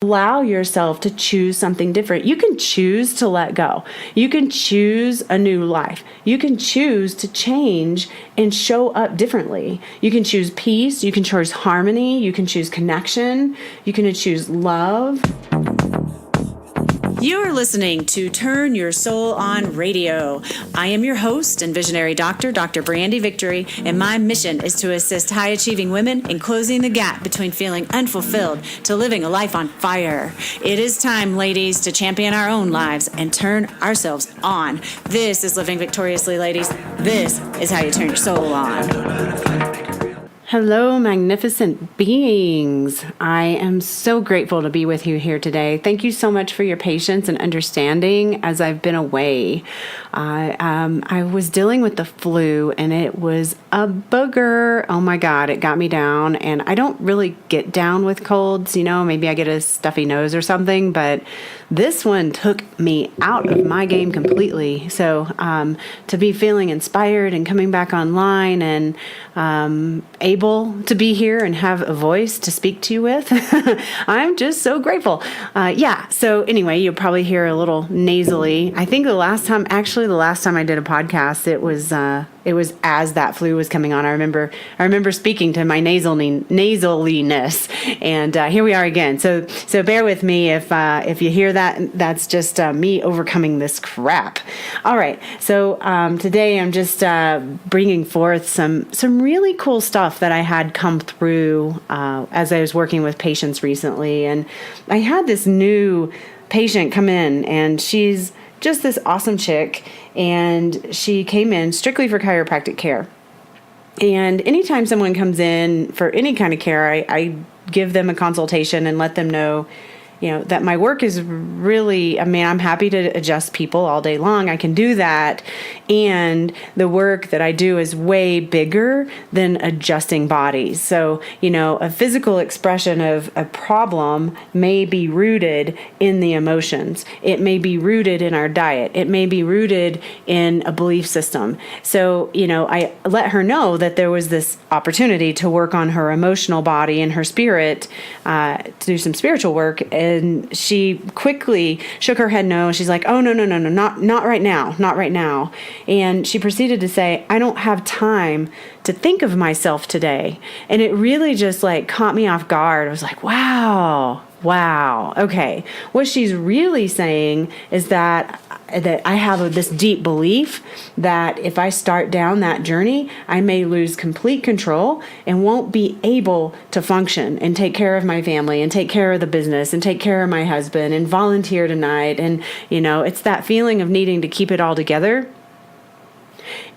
allow yourself to choose something different. You can choose to let go. You can choose a new life. You can choose to change and show up differently. You can choose peace. You can choose harmony. You can choose connection. You can choose love. You're listening to Turn Your Soul On Radio. I am your host and visionary doctor, Dr. Brandy Victory, and my mission is to assist high-achieving women in closing the gap between feeling unfulfilled to living a life on fire. It is time, ladies, to champion our own lives and turn ourselves on. This is Living Victoriously, ladies. This is how you turn your soul on. Hello, magnificent beings. I am so grateful to be with you here today. Thank you so much for your patience and understanding as I've been away. I was dealing with the flu and it was a booger. Oh my God, it got me down. And I don't really get down with colds. Maybe I get a stuffy nose or something, but this one took me out of my game completely. So to be feeling inspired and coming back online and able to be here and have a voice to speak to you with, I'm just so grateful. So anyway, you'll probably hear a little nasally. I think the last time I did a podcast, it was as that flu was coming on. I remember speaking to my nasaliness, and here we are again. So bear with me if you hear that. That's just me overcoming this crap. All right. So today I'm just bringing forth some really cool stuff that I had come through as I was working with patients recently, and I had this new patient come in, and she's just this awesome chick, and she came in strictly for chiropractic care. And anytime someone comes in for any kind of care, I give them a consultation and let them know, that my work is really, I'm happy to adjust people all day long. I can do that. And the work that I do is way bigger than adjusting bodies. So, a physical expression of a problem may be rooted in the emotions. It may be rooted in our diet. It may be rooted in a belief system. So, I let her know that there was this opportunity to work on her emotional body and her spirit, to do some spiritual work. And she quickly shook her head no. She's like, oh, no, not right now. And she proceeded to say, I don't have time to think of myself today. And it really just caught me off guard. I was like, wow. Okay. What she's really saying is that I have this deep belief that if I start down that journey, I may lose complete control and won't be able to function and take care of my family and take care of the business and take care of my husband and volunteer tonight. And, it's that feeling of needing to keep it all together.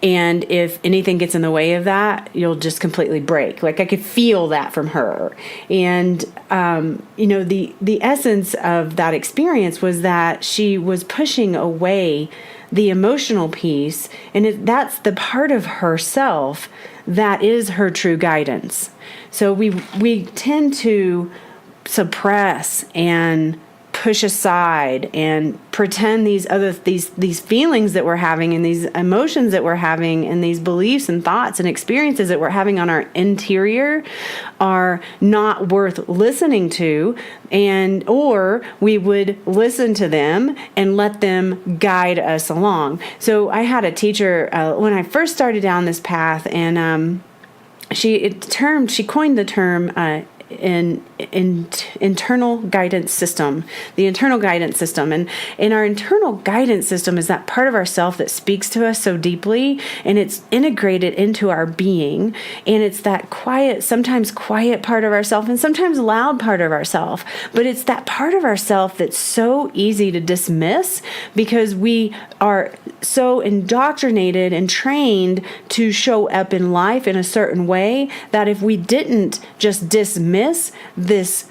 And if anything gets in the way of that, you'll just completely break. I could feel that from her. And, the essence of that experience was that she was pushing away the emotional piece. And that's the part of herself that is her true guidance. So we tend to suppress and push aside and pretend these feelings that we're having and these emotions that we're having and these beliefs and thoughts and experiences that we're having on our interior are not worth listening to, or we would listen to them and let them guide us along. So I had a teacher when I first started down this path, and she coined the term internal guidance system, the internal guidance system. And our internal guidance system is that part of ourself that speaks to us so deeply, and it's integrated into our being. And it's that sometimes quiet part of ourself and sometimes loud part of ourself. But it's that part of ourself that's so easy to dismiss because we are so indoctrinated and trained to show up in life in a certain way that if we didn't just dismiss this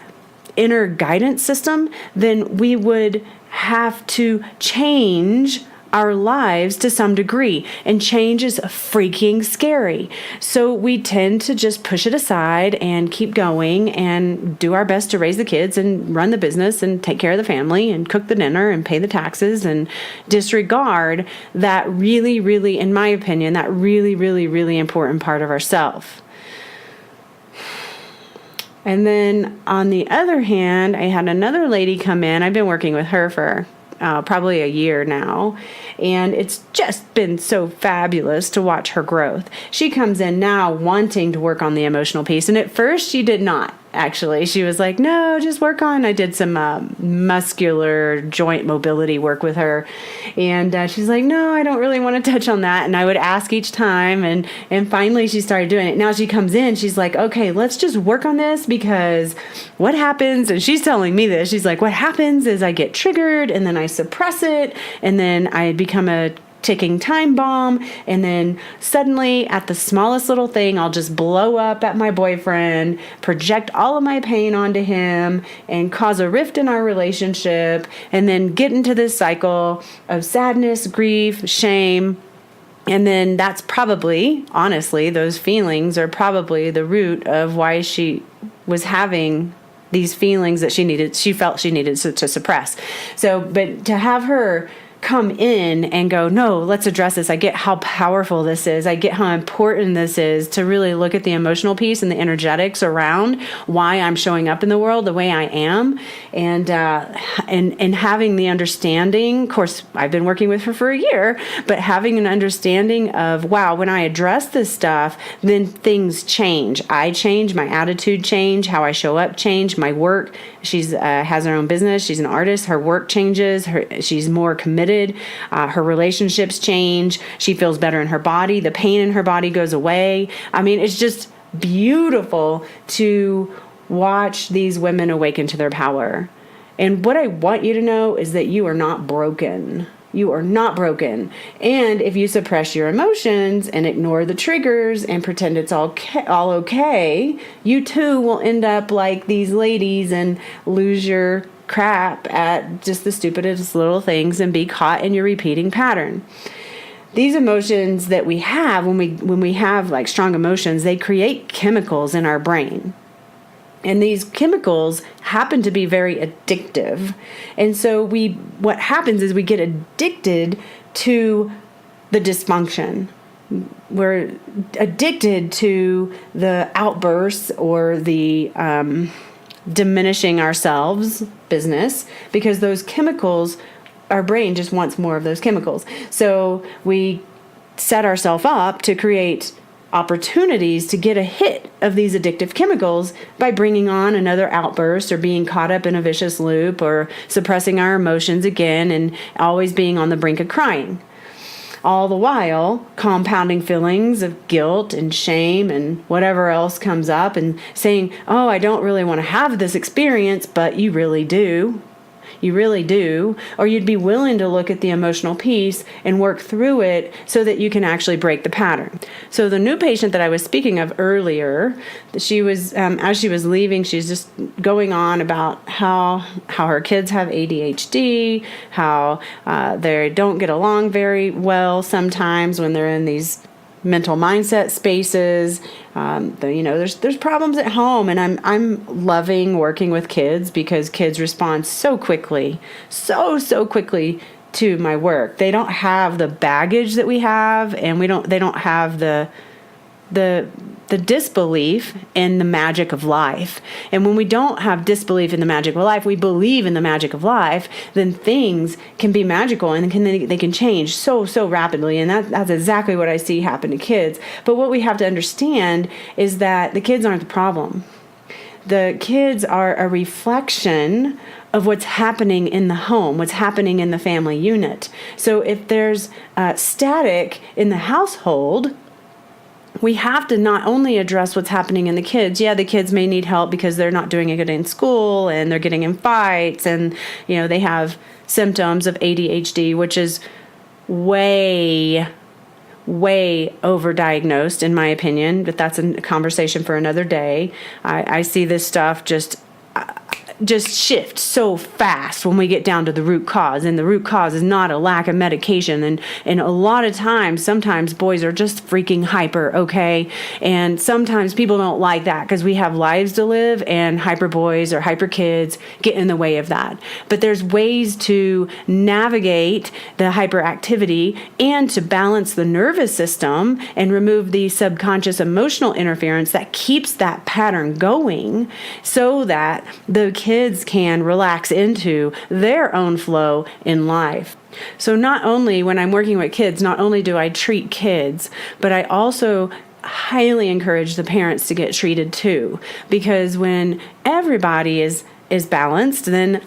inner guidance system, then we would have to change our lives to some degree, and change is freaking scary. So we tend to just push it aside and keep going and do our best to raise the kids and run the business and take care of the family and cook the dinner and pay the taxes and disregard that really, really, in my opinion, that really, really, really important part of ourself. And then on the other hand, I had another lady come in. I've been working with her for probably a year now, and it's just been so fabulous to watch her growth. She comes in now wanting to work on the emotional piece, and at first she did not. Actually, she was like, no, just work on. I did some muscular joint mobility work with her. And she's like, no, I don't really want to touch on that. And I would ask each time. And finally, she started doing it. Now she comes in. She's like, okay, let's just work on this, because what happens, and she's telling me this, she's like, what happens is I get triggered and then I suppress it. And then I become a ticking time bomb, and then suddenly at the smallest little thing I'll just blow up at my boyfriend, project all of my pain onto him, and cause a rift in our relationship, and then get into this cycle of sadness, grief, shame. And then that's probably, honestly, those feelings are probably the root of why she was having these feelings that she felt she needed to suppress. So, but to have her come in and go, no, let's address this. I get how powerful this is. I get how important this is to really look at the emotional piece and the energetics around why I'm showing up in the world the way I am, and having the understanding. Of course, I've been working with her for a year, but having an understanding of, wow, when I address this stuff, then things change. I change, my attitude change, how I show up change, my work. She's has her own business. She's an artist. Her work changes. She's more committed. Her relationships change. She feels better in her body. The pain in her body goes away. I mean, it's just beautiful to watch these women awaken to their power. And what I want you to know is that you are not broken. You are not broken. And if you suppress your emotions and ignore the triggers and pretend it's all okay, you too will end up like these ladies and lose your crap at just the stupidest little things and be caught in your repeating pattern. These emotions that we have, when we have like strong emotions, they create chemicals in our brain. And these chemicals happen to be very addictive. And so what happens is we get addicted to the dysfunction. We're addicted to the outbursts or the diminishing ourselves business, because those chemicals, our brain just wants more of those chemicals. So we set ourselves up to create opportunities to get a hit of these addictive chemicals by bringing on another outburst, or being caught up in a vicious loop, or suppressing our emotions again and always being on the brink of crying. All the while compounding feelings of guilt and shame and whatever else comes up, and saying, oh, I don't really want to have this experience, but you really do. You really do. Or you'd be willing to look at the emotional piece and work through it so that you can actually break the pattern. So the new patient that I was speaking of earlier, she was, as she was leaving, she's just going on about how her kids have ADHD, how they don't get along very well sometimes when they're in these mental mindset spaces. There's problems at home, and I'm loving working with kids, because kids respond so quickly to my work. They don't have the baggage that we have, and they don't have the disbelief in the magic of life. And when we don't have disbelief in the magic of life, we believe in the magic of life, then things can be magical, and they can change so rapidly. And that's exactly what I see happen to kids. But what we have to understand is that the kids aren't the problem. The kids are a reflection of what's happening in the home, what's happening in the family unit. So if there's static in the household, we have to not only address what's happening in the kids. Yeah, the kids may need help because they're not doing good in school, and they're getting in fights, and they have symptoms of ADHD, which is way overdiagnosed in my opinion, but that's a conversation for another day. I see this stuff just just shift so fast when we get down to the root cause, and the root cause is not a lack of medication, and a lot of times, sometimes boys are just freaking hyper, okay, and sometimes people don't like that because we have lives to live, and hyper boys or hyper kids get in the way of that. But there's ways to navigate the hyperactivity and to balance the nervous system and remove the subconscious emotional interference that keeps that pattern going, so that the kids can relax into their own flow in life. So not only when I'm working with kids, not only do I treat kids, but I also highly encourage the parents to get treated too, because when everybody is balanced, then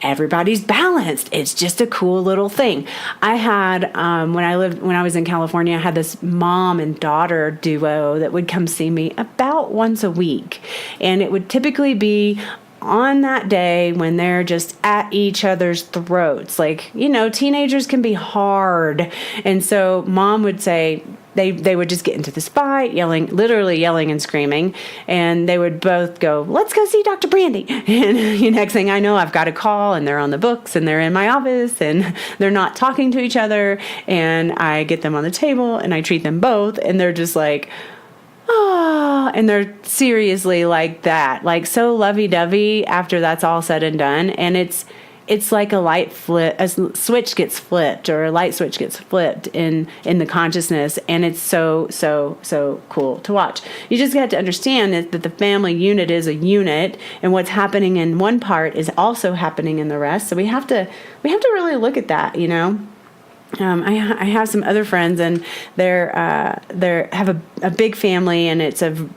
everybody's balanced. It's just a cool little thing. I had, when I was in California, I had this mom and daughter duo that would come see me about once a week. And it would typically be on that day when they're just at each other's throats. Like, teenagers can be hard. And so mom would say, they would just get into this fight, literally yelling and screaming, and they would both go, "Let's go see Dr. Brandy." And next thing I know, I've got a call, and they're on the books, and they're in my office, and they're not talking to each other, and I get them on the table, and I treat them both, and they're just like, "Oh," and they're seriously like that, like so lovey-dovey after that's all said and done, and it's like a switch gets flipped, or a light switch gets flipped in the consciousness, and it's so cool to watch. You just got to understand that the family unit is a unit, and what's happening in one part is also happening in the rest. So we have to really look at that, I have some other friends, and they have a big family, and it's a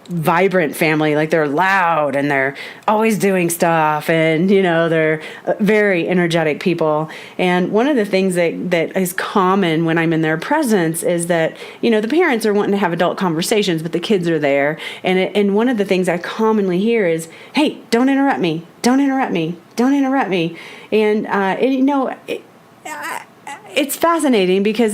vibrant family. Like, they're loud, and they're always doing stuff, and they're very energetic people. And one of the things that is common when I'm in their presence is that the parents are wanting to have adult conversations, but the kids are there. And one of the things I commonly hear is, "Hey, don't interrupt me! Don't interrupt me! Don't interrupt me!" And it's fascinating because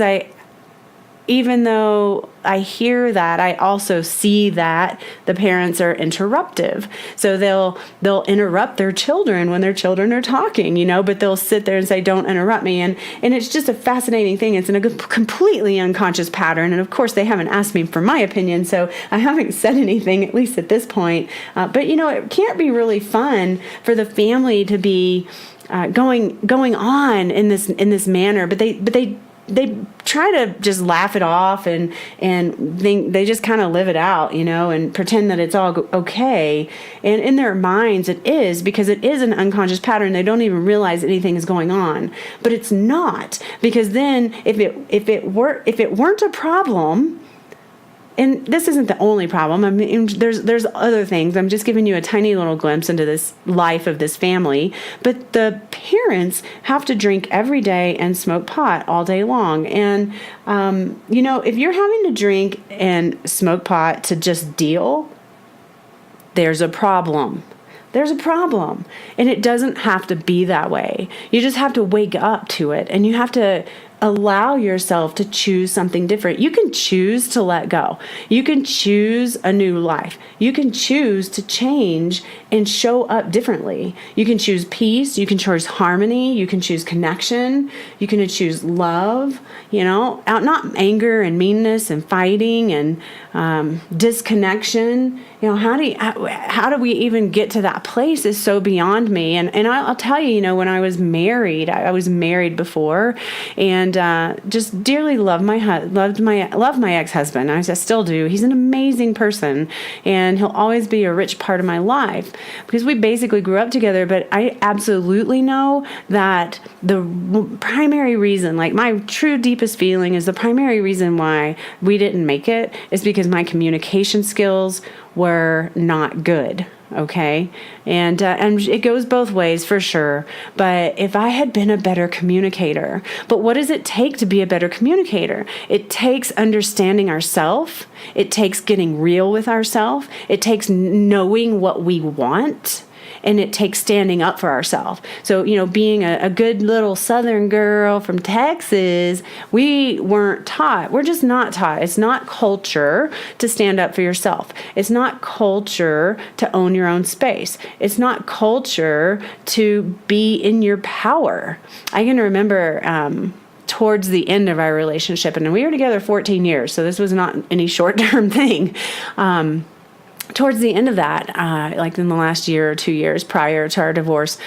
even though I hear that, I also see that the parents are interruptive. So they'll interrupt their children when their children are talking, but they'll sit there and say, "Don't interrupt me." And it's just a fascinating thing. It's in a completely unconscious pattern. And of course, they haven't asked me for my opinion, so I haven't said anything, at least at this point. But it can't be really fun for the family to be going on in this manner. But they try to just laugh it off and they just kind of live it out, and pretend that it's all okay. And in their minds, it is, because it is an unconscious pattern. They don't even realize anything is going on, but it's not, because then if it weren't a problem. And this isn't the only problem. I mean, there's other things. I'm just giving you a tiny little glimpse into this life of this family. But the parents have to drink every day and smoke pot all day long. And, if you're having to drink and smoke pot to just deal, there's a problem. There's a problem. And it doesn't have to be that way. You just have to wake up to it, and you have to allow yourself to choose something different. You can choose to let go. You can choose a new life. You can choose to change and show up differently. You can choose peace. You can choose harmony. You can choose connection. You can choose love, not anger and meanness and fighting and disconnection. How do we even get to that place is so beyond me. And I'll tell you, when I was married, I was married before, and just dearly loved my ex-husband. I still do. He's an amazing person, and he'll always be a rich part of my life because we basically grew up together. But I absolutely know that the primary reason, like my true deepest feeling, is the primary reason why we didn't make it is because my communication skills were not good. Okay. And it goes both ways for sure. But if I had been a better communicator, but what does it take to be a better communicator? It takes understanding ourselves. It takes getting real with ourselves. It takes knowing what we want. and it takes standing up for ourselves. So, being a good little Southern girl from Texas, we weren't taught. We're just not taught. It's not culture to stand up for yourself. It's not culture to own your own space. It's not culture to be in your power. I can remember towards the end of our relationship, and we were together 14 years, so this was not any short-term thing. Towards the end of that, like in the last year or 2 years prior to our divorce,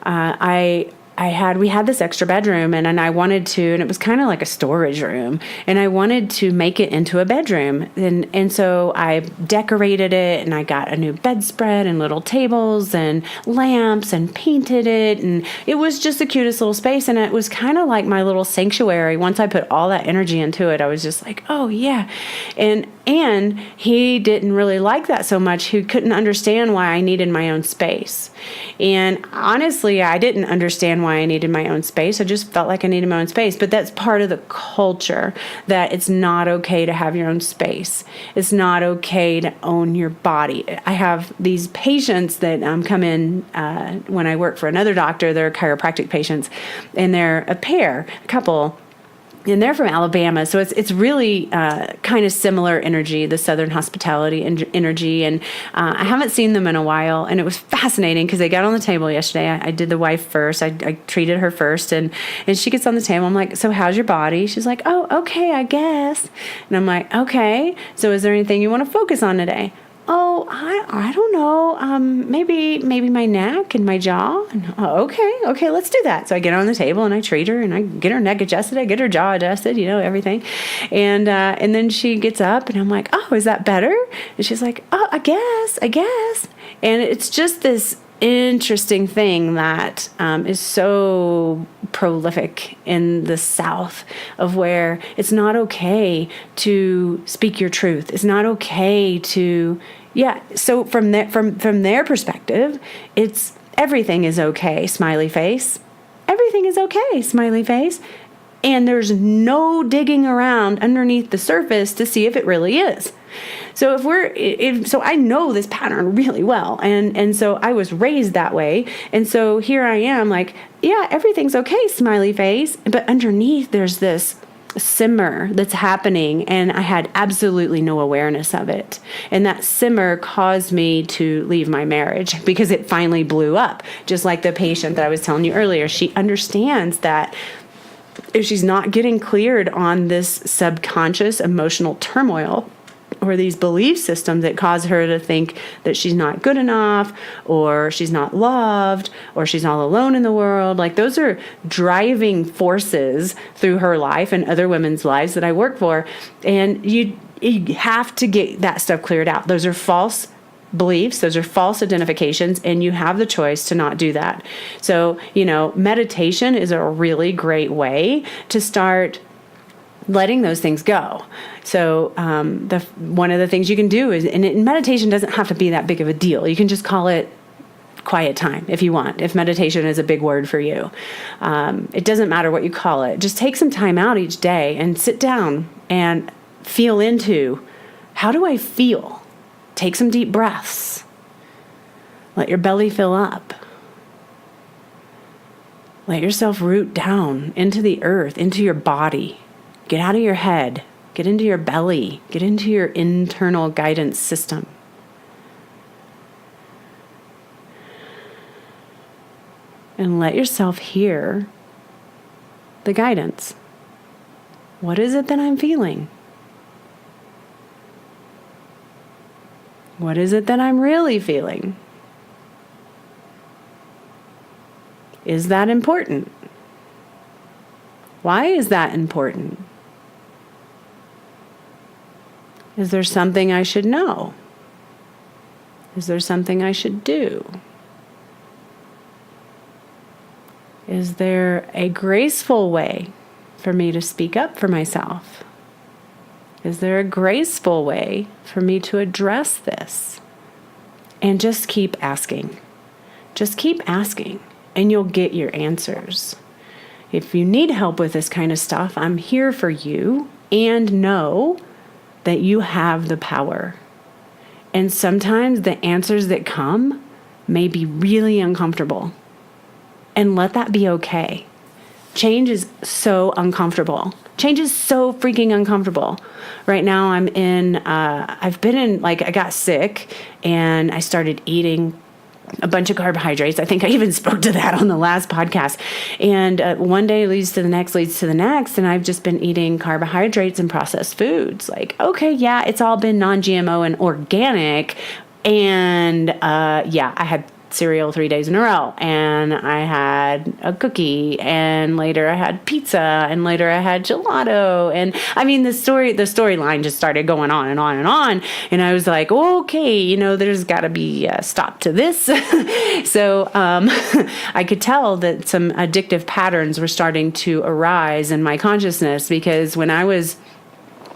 we had this extra bedroom, and I wanted to, and it was kind of like a storage room, and I wanted to make it into a bedroom. And so I decorated it, and I got a new bedspread and little tables and lamps and painted it. And it was just the cutest little space. And it was kind of like my little sanctuary. Once I put all that energy into it, I was just like, oh yeah. And he didn't really like that so much. He couldn't understand why I needed my own space. And honestly, I didn't understand why I needed my own space. I just felt like I needed my own space. But that's part of the culture, that it's not okay to have your own space. It's not okay to own your body. I have these patients that come in when I work for another doctor. They're chiropractic patients, and they're a couple. And they're from Alabama, so it's really kind of similar energy, the Southern hospitality energy. And I haven't seen them in a while, and it was fascinating because they got on the table yesterday. I did the wife first. I treated her first, and she gets on the table. I'm like, so how's your body? She's like, oh, okay, I guess. And I'm like, okay, so is there anything you want to focus on today? Oh, I don't know. Maybe my neck and my jaw. And, okay, let's do that. So I get on the table and I treat her, and I get her neck adjusted, I get her jaw adjusted, everything. And then she gets up, and I'm like, oh, is that better? And she's like, oh, I guess. And it's just this interesting thing that is so prolific in the South, of where it's not okay to speak your truth. It's not okay to, so from their perspective, it's everything is okay, smiley face. Everything is okay, smiley face. And there's no digging around underneath the surface to see if it really is. So so I know this pattern really well. And so I was raised that way. And so here I am like, yeah, everything's okay, smiley face. But underneath there's this simmer that's happening, and I had absolutely no awareness of it. And that simmer caused me to leave my marriage because it finally blew up. Just like the patient that I was telling you earlier, she understands that if she's not getting cleared on this subconscious emotional turmoil, or these belief systems that cause her to think that she's not good enough, or she's not loved, or she's all alone in the world. Like, those are driving forces through her life and other women's lives that I work for. And you have to get that stuff cleared out. Those are false beliefs. Those are false identifications, and you have the choice to not do that. So, meditation is a really great way to start letting those things go. So one of the things you can do is, and meditation doesn't have to be that big of a deal. You can just call it quiet time if you want, if meditation is a big word for you. It doesn't matter what you call it. Just take some time out each day and sit down and feel into, how do I feel? Take some deep breaths. Let your belly fill up. Let yourself root down into the earth, into your body. Get out of your head. Get into your belly. Get into your internal guidance system. And let yourself hear the guidance. What is it that I'm feeling? What is it that I'm really feeling? Is that important? Why is that important? Is there something I should know? Is there something I should do? Is there a graceful way for me to speak up for myself? Is there a graceful way for me to address this? And just keep asking. Just keep asking, and you'll get your answers. If you need help with this kind of stuff, I'm here for you, and know that you have the power. And sometimes the answers that come may be really uncomfortable. And let that be okay. Change is so uncomfortable. Change is so freaking uncomfortable. Right now I got sick and I started eating a bunch of carbohydrates. I think I even spoke to that on the last podcast. And one day leads to the next, and I've just been eating carbohydrates and processed foods. Like, okay, yeah, it's all been non-GMO and organic. And I had cereal 3 days in a row, and I had a cookie, and later I had pizza, and later I had gelato, and I mean the storyline just started going on and on and on, and I was like, okay, there's got to be a stop to this. So I could tell that some addictive patterns were starting to arise in my consciousness, because when I was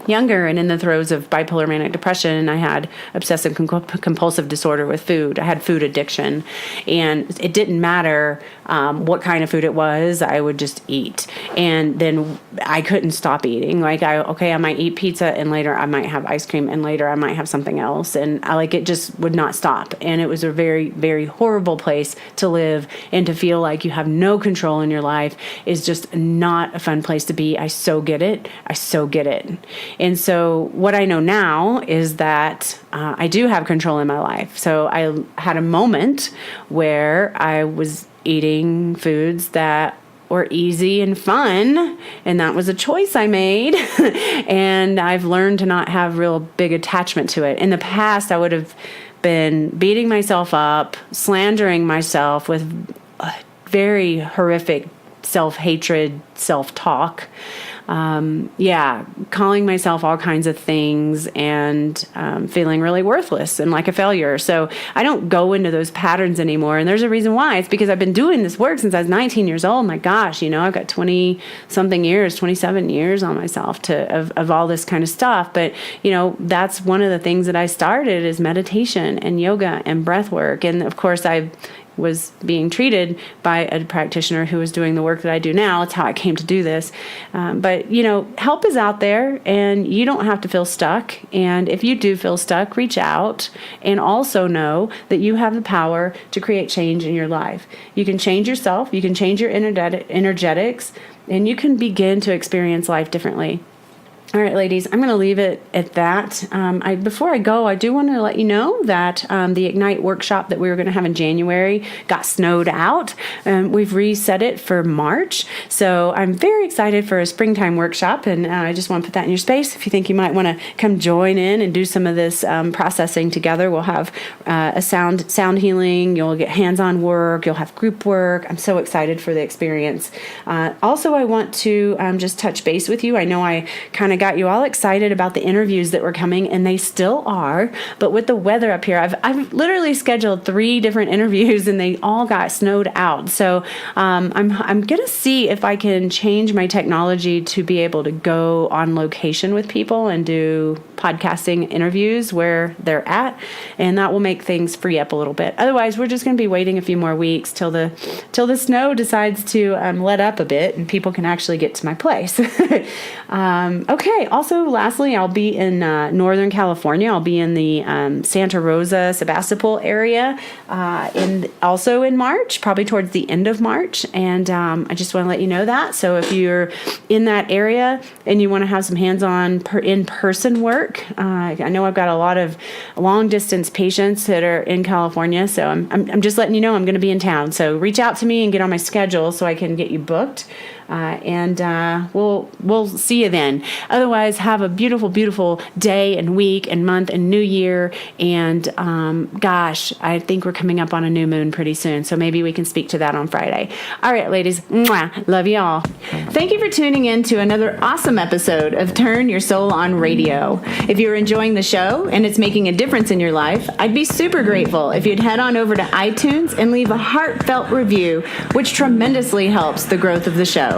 younger and in the throes of bipolar manic depression, I had obsessive compulsive disorder with food. I had food addiction, and it didn't matter what kind of food it was. I would just eat, and then I couldn't stop eating. Like I might eat pizza, and later I might have ice cream, and later I might have something else, and it just would not stop. And it was a very, very horrible place to live, and to feel like you have no control in your life is just not a fun place to be. I so get it. And so what I know now is that I do have control in my life. So I had a moment where I was eating foods that were easy and fun, and that was a choice I made. And I've learned to not have real big attachment to it. In the past, I would have been beating myself up, slandering myself with very horrific self-hatred, self-talk. Calling myself all kinds of things, and feeling really worthless and like a failure. So I don't go into those patterns anymore. And there's a reason why. It's because I've been doing this work since I was 19 years old. My gosh, I've got 27 years on myself of all this kind of stuff. But, that's one of the things that I started is meditation and yoga and breath work. And of course, I was being treated by a practitioner who was doing the work that I do now. It's how I came to do this. But help is out there, and you don't have to feel stuck. And if you do feel stuck, reach out, and also know that you have the power to create change in your life. You can change yourself, you can change your energetics, and you can begin to experience life differently. All right, ladies, I'm going to leave it at that. Before I go, I do want to let you know that the Ignite workshop that we were going to have in January got snowed out. We've reset it for March. So I'm very excited for a springtime workshop, and I just want to put that in your space. If you think you might want to come join in and do some of this processing together, we'll have a sound healing. You'll get hands-on work. You'll have group work. I'm so excited for the experience. Also, I want to just touch base with you. I know I kind of got you all excited about the interviews that were coming, and they still are, but with the weather up here, I've literally scheduled 3 different interviews, and they all got snowed out. So I'm gonna see if I can change my technology to be able to go on location with people and do podcasting interviews where they're at, and that will make things free up a little bit. Otherwise, we're just going to be waiting a few more weeks till the snow decides to let up a bit and people can actually get to my place. Okay. Also, lastly, I'll be in Northern California. I'll be in the Santa Rosa, Sebastopol area, also in March, probably towards the end of March. And I just want to let you know that. So if you're in that area and you want to have some hands-on in-person work, I know I've got a lot of long-distance patients that are in California. So I'm just letting you know I'm going to be in town. So reach out to me and get on my schedule so I can get you booked. And we'll see you then. Otherwise, have a beautiful, beautiful day and week and month and new year. And gosh, I think we're coming up on a new moon pretty soon. So maybe we can speak to that on Friday. All right, ladies. Mwah, love you all. Thank you for tuning in to another awesome episode of Turn Your Soul On Radio. If you're enjoying the show and it's making a difference in your life, I'd be super grateful if you'd head on over to iTunes and leave a heartfelt review, which tremendously helps the growth of the show.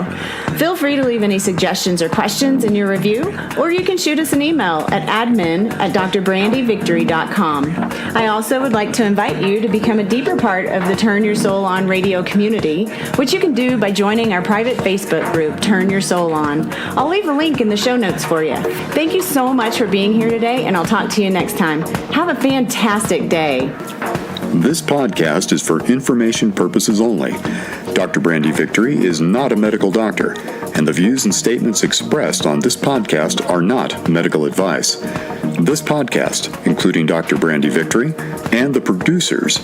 Feel free to leave any suggestions or questions in your review, or you can shoot us an email at admin@drbrandyvictory.com. I also would like to invite you to become a deeper part of the Turn Your Soul On Radio community, which you can do by joining our private Facebook group, Turn Your Soul On. I'll leave a link in the show notes for you. Thank you so much for being here today, and I'll talk to you next time. Have a fantastic day. This podcast is for information purposes only. Dr. Brandy Victory is not a medical doctor, and the views and statements expressed on this podcast are not medical advice. This podcast, including Dr. Brandy Victory and the producers,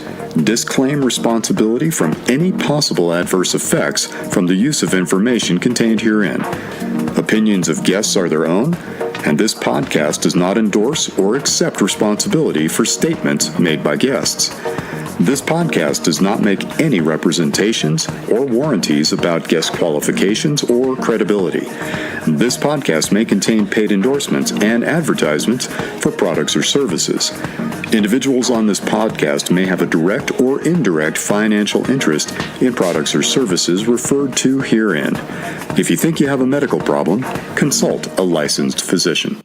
disclaim responsibility from any possible adverse effects from the use of information contained herein. Opinions of guests are their own, and this podcast does not endorse or accept responsibility for statements made by guests. This podcast does not make any representations or warranties about guest qualifications or credibility. This podcast may contain paid endorsements and advertisements for products or services. Individuals on this podcast may have a direct or indirect financial interest in products or services referred to herein. If you think you have a medical problem, consult a licensed physician.